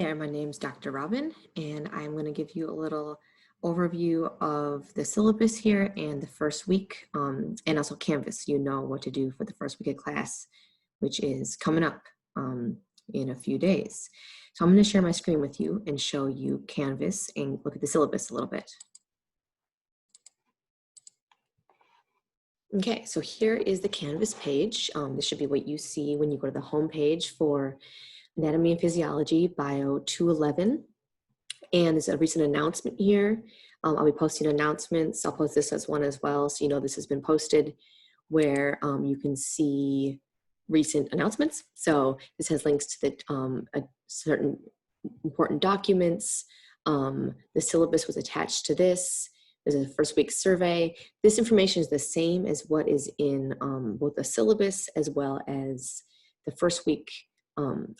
There, my name's Dr. Robin, and I'm going to give you a little overview of the syllabus here and the first week, and also Canvas. You know what to do for the first week of class, which is coming up in a few days. So I'm going to share my screen with you and show you Canvas and look at the syllabus a little bit. Okay, so here is the Canvas page. This should be what you see when you go to the home page for Anatomy and Physiology, Bio 211. And there's a recent announcement here. I'll be posting announcements. I'll post this as one as well, so you know this has been posted, where you can see recent announcements. So this has links to the certain important documents. The syllabus was attached to this. There's a first week survey. This information is the same as what is in both the syllabus as well as the first week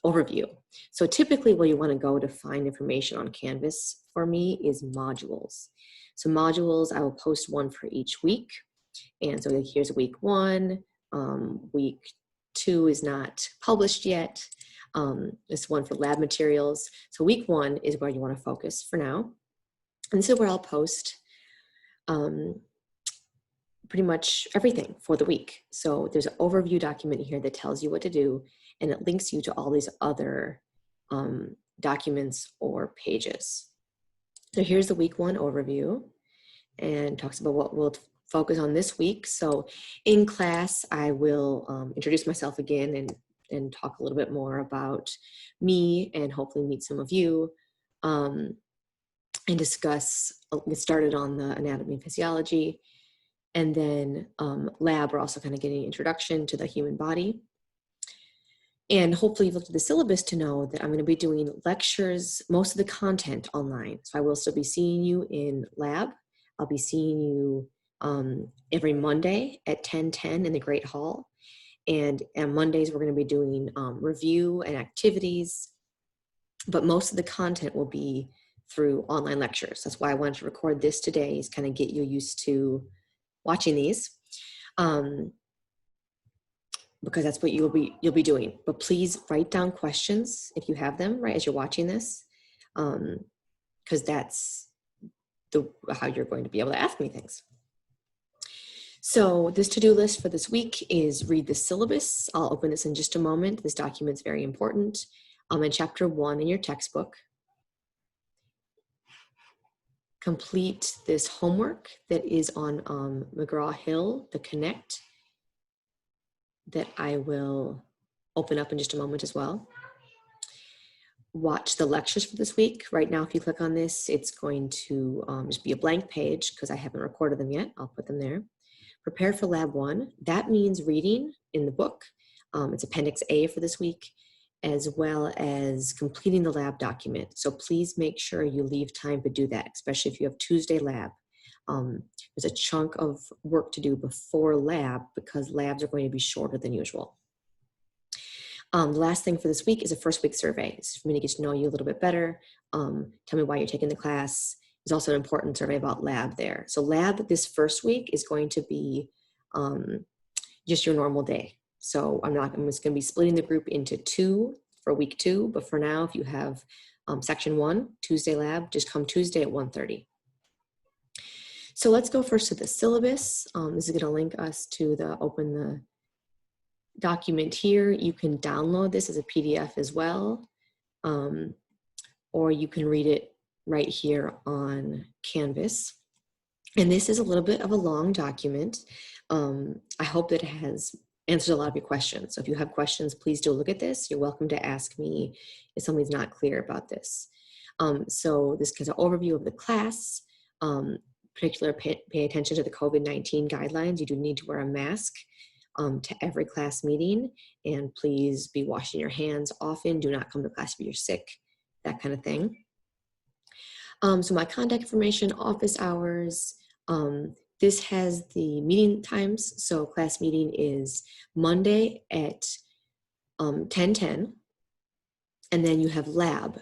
overview. So typically where you want to go to find information on Canvas for me is modules. So modules, I will post one for each week. And so here's week 1. Week 2 is not published yet. This one for lab materials. So week 1 is where you want to focus for now. And this is where I'll post pretty much everything for the week. So there's an overview document here that tells you what to do, and it links you to all these other documents or pages. So here's the week 1 overview and talks about what we'll focus on this week. So in class, I will introduce myself again and talk a little bit more about me and hopefully meet some of you and discuss, get started on the anatomy and physiology. And then lab, we're also kind of getting an introduction to the human body. And hopefully you've looked at the syllabus to know that I'm going to be doing lectures, most of the content online. So I will still be seeing you in lab. I'll be seeing you every Monday at 10:10 in the Great Hall. And on Mondays, we're going to be doing review and activities. But most of the content will be through online lectures. That's why I wanted to record this today, is kind of get you used to watching these. Because that's what you'll be doing. But please write down questions if you have them, right, as you're watching this, because that's how you're going to be able to ask me things. So this to-do list for this week is read the syllabus. I'll open this in just a moment. This document's very important. In chapter 1 in your textbook. Complete this homework that is on McGraw-Hill, the Connect, that I will open up in just a moment as well. Watch the lectures for this week. Right now, if you click on this, it's going to just be a blank page because I haven't recorded them yet. I'll put them there. Prepare for lab 1. That means reading in the book. It's Appendix A for this week, as well as completing the lab document. So please make sure you leave time to do that, especially if you have Tuesday lab. There's a chunk of work to do before lab because labs are going to be shorter than usual. The last thing for this week is a first week survey. It's for me to get to know you a little bit better. Tell me why you're taking the class. There's also an important survey about lab there. So lab this first week is going to be just your normal day. So I'm just going to be splitting the group into 2 for week 2. But for now, if you have section 1, Tuesday lab, just come Tuesday at 1:30. So let's go first to the syllabus. This is going to link us to open the document here. You can download this as a PDF as well, or you can read it right here on Canvas. And this is a little bit of a long document. I hope that it has answered a lot of your questions. So if you have questions, please do look at this. You're welcome to ask me if something's not clear about this. So this gives an overview of the class. Particular pay attention to the COVID-19 guidelines. You do need to wear a mask to every class meeting, and please be washing your hands often. Do not come to class if you're sick, that kind of thing. So my contact information, office hours, this has the meeting times. So class meeting is Monday at 10:10, and then you have lab.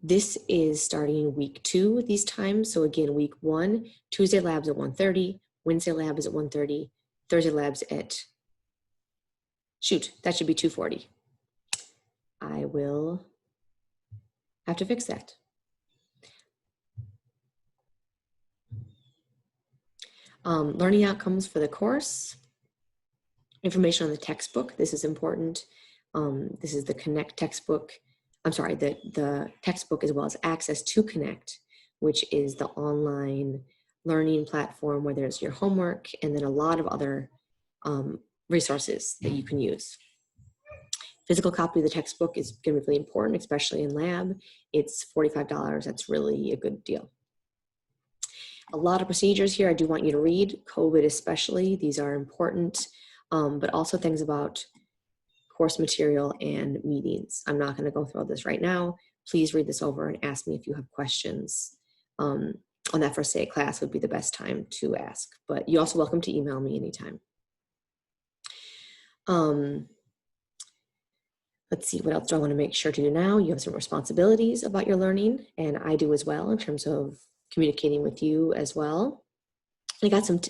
This is starting week 2 with these times. So again, week 1, Tuesday labs at 1:30, Wednesday lab is at 1:30, Thursday labs at, that should be 2:40. I will have to fix that. Learning outcomes for the course. Information on the textbook. This is important. This is the Connect textbook. I'm sorry, the textbook as well as access to Connect, which is the online learning platform where there's your homework and then a lot of other resources that you can use. Physical copy of the textbook is going to be really important, especially in lab. It's $45. That's really a good deal. A lot of procedures here I do want you to read, COVID especially. These are important, but also things about course material and meetings. I'm not going to go through all this right now. Please read this over and ask me if you have questions. On that first day of class would be the best time to ask, but you're also welcome to email me anytime. Let's see, what else do I want to make sure to do now? You have some responsibilities about your learning, and I do as well in terms of communicating with you as well. I got some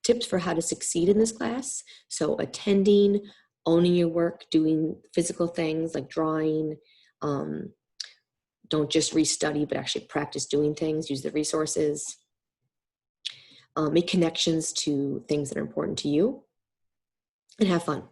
tips for how to succeed in this class. So attending, owning your work, doing physical things like drawing. Don't just restudy, but actually practice doing things, use the resources. Make connections to things that are important to you, and have fun.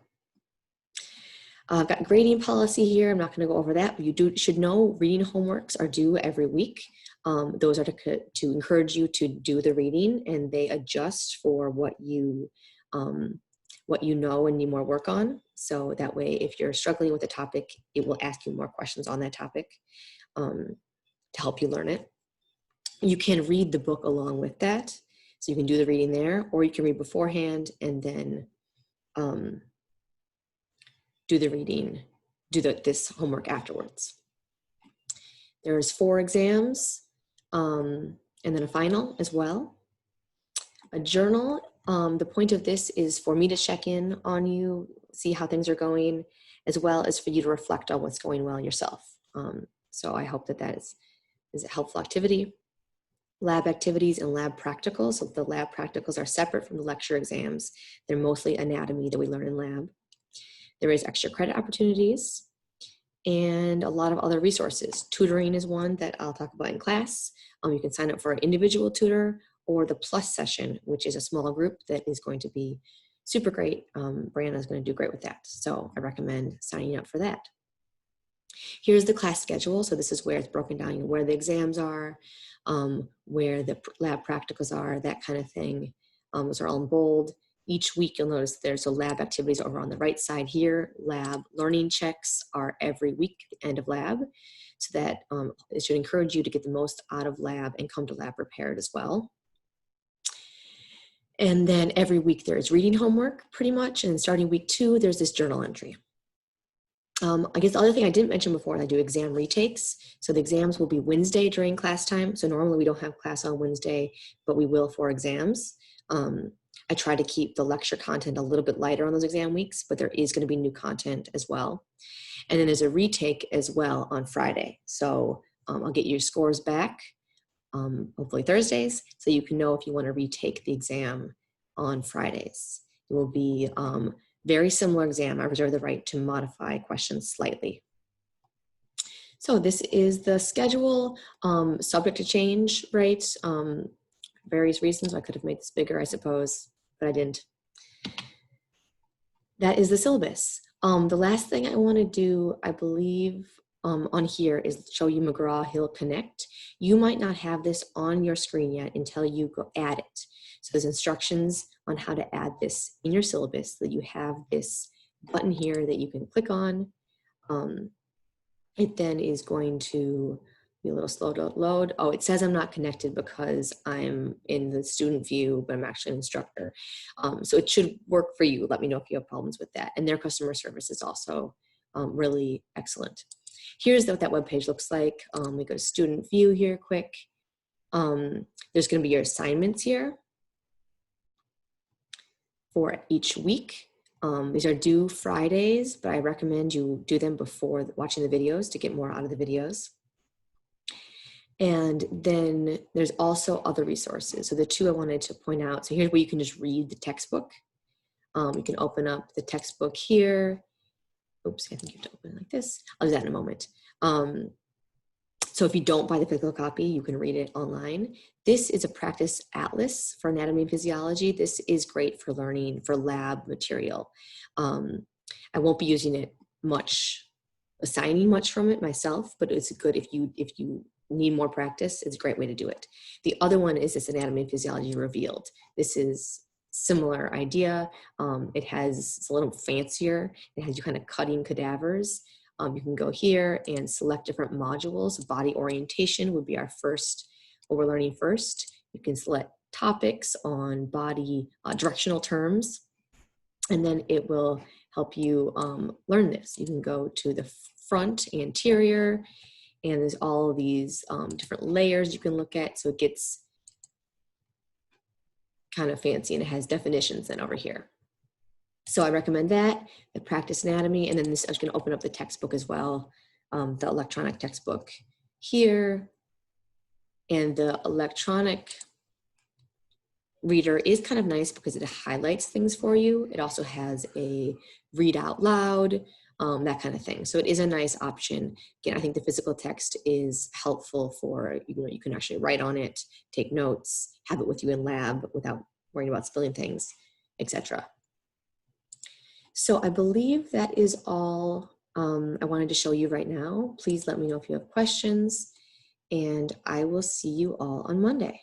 I've got grading policy here. I'm not going to go over that, but you should know reading homeworks are due every week. Those are to encourage you to do the reading, and they adjust for what you know and need more work on. So that way, if you're struggling with a topic, it will ask you more questions on that topic to help you learn it. You can read the book along with that. So you can do the reading there, or you can read beforehand and then do the reading, this homework afterwards. There's 4 exams and then a final as well. A journal, the point of this is for me to check in on you, see how things are going, as well as for you to reflect on what's going well yourself. So I hope that is a helpful activity. Lab activities and lab practicals. So the lab practicals are separate from the lecture exams. They're mostly anatomy that we learn in lab. There is extra credit opportunities and a lot of other resources. Tutoring is one that I'll talk about in class. You can sign up for an individual tutor or the plus session, which is a small group that is going to be super great. Brianna is going to do great with that. So I recommend signing up for that. Here's the class schedule. So this is where it's broken down, where the exams are, where the lab practicals are, that kind of thing. Those are all in bold. Each week you'll notice there's lab activities over on the right side here. Lab learning checks are every week at the end of lab. So that it should encourage you to get the most out of lab and come to lab prepared as well. And then every week there is reading homework pretty much. And starting week 2, there's this journal entry. I guess the other thing I didn't mention before is I do exam retakes. So the exams will be Wednesday during class time. So normally we don't have class on Wednesday, but we will for exams. I try to keep the lecture content a little bit lighter on those exam weeks, but there is going to be new content as well. And then there's a retake as well on Friday. So I'll get your scores back, hopefully Thursdays, so you can know if you want to retake the exam on Fridays. It will be very similar exam. I reserve the right to modify questions slightly. So this is the schedule, subject to change, right? Various reasons. I could have made this bigger, I suppose, but I didn't. That is the syllabus. The last thing I want to do, I believe, on here is show you McGraw-Hill Connect. You might not have this on your screen yet until you go add it. So there's instructions on how to add this in your syllabus, so that you have this button here that you can click on. It then is going to be a little slow to load. Oh, it says I'm not connected because I'm in the student view, but I'm actually an instructor. So it should work for you. Let me know if you have problems with that. And their customer service is also really excellent. Here's what that webpage looks like. We go to student view here quick. There's going to be your assignments here for each week. These are due Fridays, but I recommend you do them before watching the videos to get more out of the videos. And then there's also other resources. So the 2 I wanted to point out. So here's where you can just read the textbook. You can open up the textbook here. Oops, I think you have to open it like this. I'll do that in a moment. So if you don't buy the physical copy, you can read it online. This is a practice atlas for anatomy and physiology. This is great for learning, for lab material. I won't be using it much, assigning much from it myself, but it's good if you need more practice. It's a great way to do it. The other one is this Anatomy and Physiology Revealed. This is similar idea. It's a little fancier. It has you kind of cutting cadavers. You can go here and select different modules. Body orientation would be our first, what we're learning first. You can select topics on body directional terms, and then it will help you learn this. You can go to the front, anterior, and there's all of these different layers you can look at. So it gets kind of fancy, and it has definitions then over here. So I recommend that, the practice anatomy, and then this, I'm just gonna open up the textbook as well, the electronic textbook here. And the electronic reader is kind of nice because it highlights things for you. It also has a read out loud, that kind of thing. So it is a nice option. Again, I think the physical text is helpful for, you can actually write on it, take notes, have it with you in lab without worrying about spilling things, etc. So I believe that is all I wanted to show you right now. Please let me know if you have questions, and I will see you all on Monday.